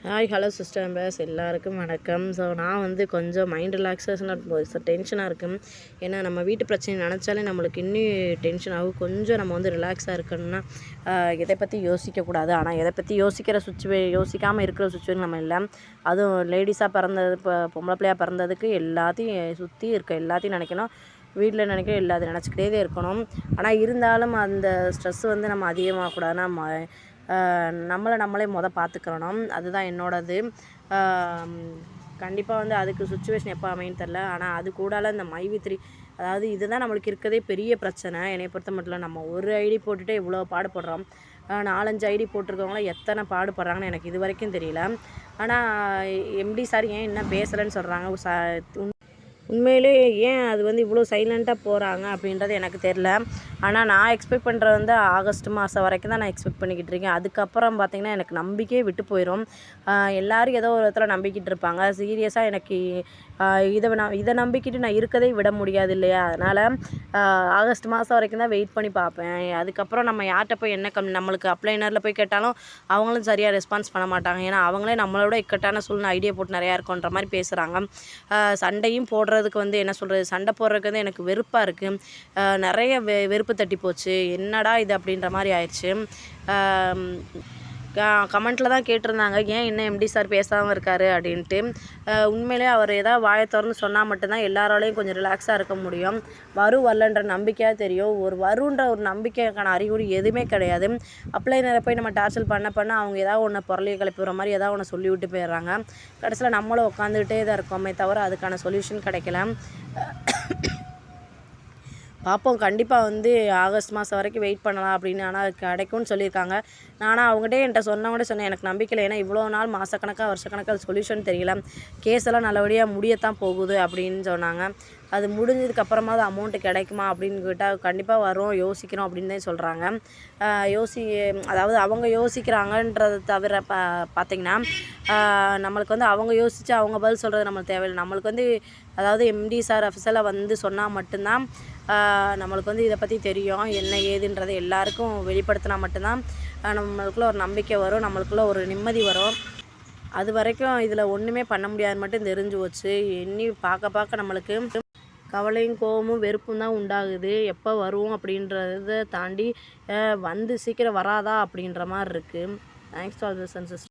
Hello sister members எல்லாருக்கும் வணக்கம். So நான் வந்து கொஞ்சம் மைண்ட் ரிலாக்ஸேஷனாக டென்ஷனாக இருக்கும். ஏன்னா நம்ம வீட்டு பிரச்சனை நினச்சாலே நம்மளுக்கு இன்னும் டென்ஷன் ஆகும். கொஞ்சம் நம்ம வந்து ரிலாக்ஸாக இருக்கணும்னா எதை பற்றி யோசிக்கக்கூடாது. ஆனால் எதை பற்றி யோசிக்காமல் இருக்கிற சுச்சுவேஷன் நம்ம இல்லை. அதுவும் லேடிஸாக பிறந்தது, இப்போ பொம்பளை பிள்ளையாக பிறந்ததுக்கு எல்லாத்தையும் சுற்றி இருக்க எல்லாத்தையும் நினைக்கணும். வீட்டில் நினைக்க எல்லாத்தையும் நினச்சிக்கிட்டே தான் இருக்கணும். ஆனால் இருந்தாலும் அந்த ஸ்ட்ரெஸ் வந்து நம்ம அதிகமாகக்கூடாதுன்னா நம்மளே பார்த்துக்கிறணும். அதுதான் என்னோடது. கண்டிப்பாக வந்து அதுக்கு சுச்சுவேஷன் எப்போ அமைன்னு தெரில. ஆனால் அது கூடால இந்த மைவி3 அதாவது இதுதான் நம்மளுக்கு இருக்கிறதே பெரிய பிரச்சனை. என்னை பொறுத்த மட்டும் இல்லை, நம்ம ஒரு ஐடி போட்டுகிட்டே இவ்வளோ பாடுபடுறோம். 4-5 ஐடி போட்டிருக்கவங்களாம் எத்தனை பாடுபடுறாங்கன்னு எனக்கு இது வரைக்கும் தெரியல. ஆனால் எம்டி சார் ஏன் இன்னும் பேசலைன்னு சொல்கிறாங்க. உண்மையிலே ஏன் அது வந்து இவ்வளோ சைலண்ட்டாக போகிறாங்க அப்படின்றது எனக்கு தெரில. ஆனால் நான் எக்ஸ்பெக்ட் பண்ணுறது வந்து ஆகஸ்ட் மாதம் வரைக்கும் தான் நான் எக்ஸ்பெக்ட் பண்ணிக்கிட்டு இருக்கேன். அதுக்கப்புறம் பார்த்திங்கன்னா எனக்கு நம்பிக்கையே விட்டு போயிடும். எல்லோரும் ஏதோ ஒரு இடத்துல நம்பிக்கிட்டு இருப்பாங்க. சீரியஸாக எனக்கு இதை நம்பிக்கிட்டு நான் இருக்கதே விட முடியாது இல்லையா? அதனால் ஆகஸ்ட் மாதம் வரைக்கும் தான் வெயிட் பண்ணி பார்ப்பேன். அதுக்கப்புறம் நம்ம யார்கிட்ட போய் நம்மளுக்கு அப்ளைனரில் போய் கேட்டாலும் அவங்களும் சரியாக ரெஸ்பான்ஸ் பண்ண மாட்டாங்க. ஏன்னா அவங்களே நம்மளோட இக்கட்டான சூழ்நிலை ஐடியா போட்டு நிறையா இருக்குன்ற மாதிரி பேசுகிறாங்க. சண்டையும் போடுறதுக்கு வந்து என்ன சொல்கிறது, சண்டை போடுறதுக்கு வந்து எனக்கு வெறுப்பாக இருக்குது. நிறைய வெறுப்பு தட்டி போச்சு. என்னடா இது அப்படின்ற மாதிரி ஆயிடுச்சு. கமெண்ட்டில் தான் கேட்டிருந்தாங்க, ஏன் இன்னும் எம்டி சார் பேசாமல் இருக்கார் அப்படின்ட்டு. உண்மையிலே அவர் ஏதாவது வாயை திறந்து சொன்னால் மட்டும்தான் எல்லாராலையும் கொஞ்சம் ரிலாக்ஸாக இருக்க முடியும். வரலன்ற நம்பிக்கையாக தெரியும். வருன்ற ஒரு நம்பிக்கைக்கான அறிகுறி எதுவுமே கிடையாது. அப்ளைனரை போய் நம்ம டார்ச்சல் பண்ண அவங்க ஏதாவது ஒன்று பொருளையை கிளப்பிடுற மாதிரி ஏதாவது ஒன்று சொல்லி விட்டு போயிடுறாங்க. கடைசியில் நம்மளும் உட்காந்துக்கிட்டே தான் இருக்கோமே தவிர அதுக்கான சொல்யூஷன் கிடைக்கல. பார்ப்போம். கண்டிப்பாக வந்து ஆகஸ்ட் மாதம் வரைக்கும் வெயிட் பண்ணலாம் அப்படின்னு. ஆனால் அது கிடைக்கும்னு சொல்லியிருக்காங்க. நானும் அவங்ககிட்டே என்கிட்ட சொன்னேன், எனக்கு நம்பிக்கை இல்லை. ஏன்னா இவ்வளோ நாள் மாதக்கணக்காக வருஷக்கணக்காக சொல்யூஷன் தெரியல. கேஸ் எல்லாம் நல்லபடியாக முடியத்தான் போகுது அப்படின்னு சொன்னாங்க. அது முடிஞ்சதுக்கப்புறமா அது அமௌண்ட்டு கிடைக்குமா அப்படின்னு கேட்டால் கண்டிப்பாக வரும், யோசிக்கிறோம் அப்படின்னு தான் சொல்கிறாங்க. அதாவது அவங்க யோசிக்கிறாங்கன்றதை தவிர பார்த்திங்கன்னா நம்மளுக்கு வந்து அவங்க யோசித்து அவங்க பதில் சொல்கிறது நம்மளுக்கு தேவையில்லை. நம்மளுக்கு வந்து அதாவது எம்டி சார் அஃபிஷியலாக வந்து சொன்னால் மட்டும்தான் நம்மளுக்கு வந்து இதை பற்றி தெரியும். என்ன ஏதுன்றதை எல்லாருக்கும் வெளிப்படுத்தினா மட்டும்தான் நம்மளுக்குள்ள ஒரு நம்பிக்கை வரும், நம்மளுக்குள்ள ஒரு நிம்மதி வரும். அது வரைக்கும் இதில் ஒன்றுமே பண்ண முடியாது மட்டும் தெரிஞ்சு போச்சு. எண்ணி பார்க்க நம்மளுக்கு கவலையும் கோபமும் வெறுப்பும் தான் உண்டாகுது. எப்போ வருவோம் அப்படின்றத தாண்டி வந்து சீக்கிரம் வராதா அப்படின்ற மாதிரி இருக்குது. Thanks for listen sister.